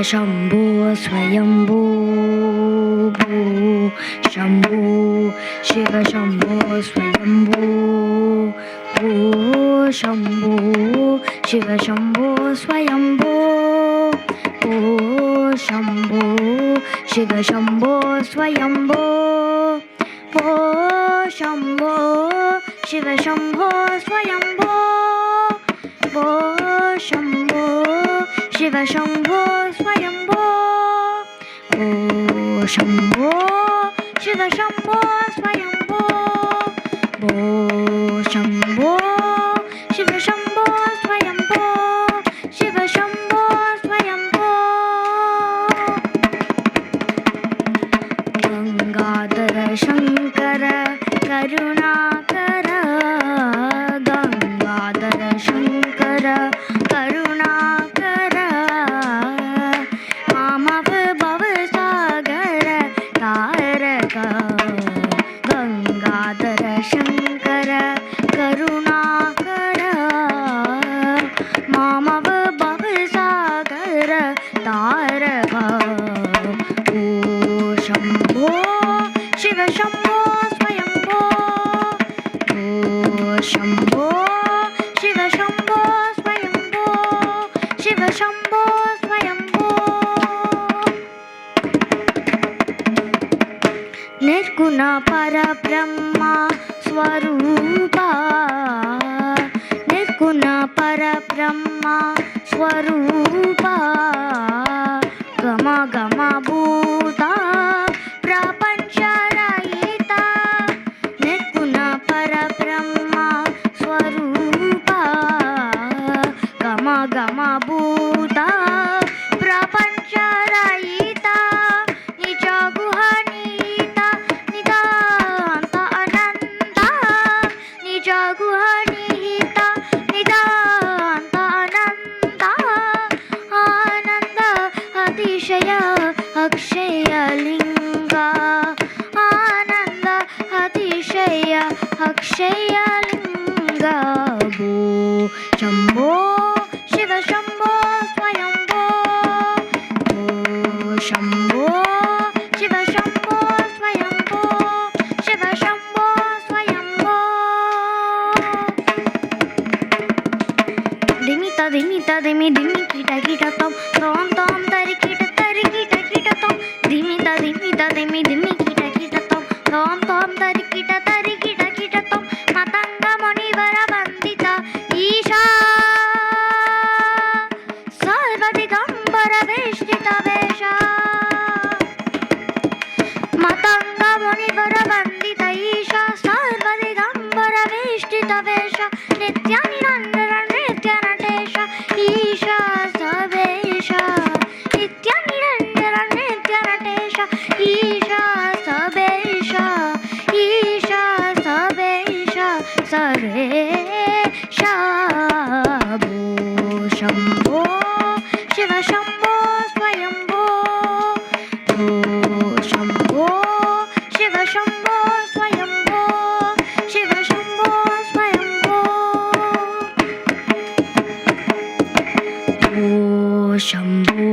शम्भो स्वयम्भू शम्भो शिव शम्भो स्वयम्भू शम्भो शिव शम्भो स्वयम्भो शम्भो शिव शम्भो स्वयम्भो शम्भो शिव शम्भो स्वयम्भो शम्भो शिव शम्भो स्वयम्भो शम्भो शिव शम्भो स्वयम्भो शम्भो शिव शम्भो स्वयम्भो शिव शम्भो स्वयम्भो गंगाधर शंकर करुणाकर गंगाधर शंकर करुणाकर मामव भवसागर तारक गंगाधर शंकर करुणाकर मामव भवसागर तारक शम्भो शिव शम्भो स्वयम्भो शम्भो शिव शम्भो स्वयम्भो शिव शम्भो स्वयम्भो निर्गुण परब्रह्म स्वरूपा निर्गुण परब्रह्म स्वरूपा गम गम भूता प्रपंचरहिता निर्गुण परब्रह्म स्वरूपा गम गम भूता प्रपंचरहिता निज गुहनिहिता निदान्त अनन्त निज गुहनिहिता निदान्त अनन्त आनन्द अतिशय अक्षयलिङ्ग आनन्द अतिशय अक्षयलिङ्ग शम्भो शिव शम्भो स्वयम्भो शम्भो शिव शम्भो स्वयम्भो शिव शम्भो स्वयम्भो धिमित धिमित धिमि धिमि कीट कीट तम तोम तोम तरि कीट कीट तम धिमित धिमित धिमि धिमि कीट कीट तम तोम तरि कीट तम मतंग मुनिवर वंदित ईशा सर्वदिगंबर वेष्टित वेश मतंग मुनिवर वंदित ईशा सर्वदिगंबर वेष्टित वेश नित्य निरंतर नृत्य नटेश ईशा सवेश नित्य निरंतर नृत्य नटेश ईशा सवेश ईशा सवेश सरेश शम्भो शिव शम्भो स्वयम्भो शम्भो शिव शम्भो स्वयम्भो शिव शम्भो स्वयम्भो शम्भो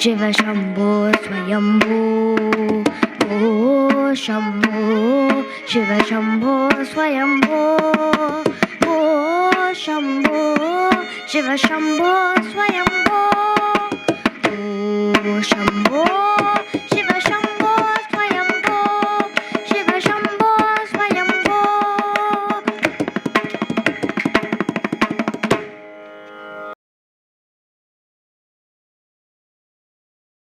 शिव शम्भो स्वयम्भो शम्भो शिव शम्भो स्वयम्भो शम्भो शिव शम्भो स्वयम्भो शम्भो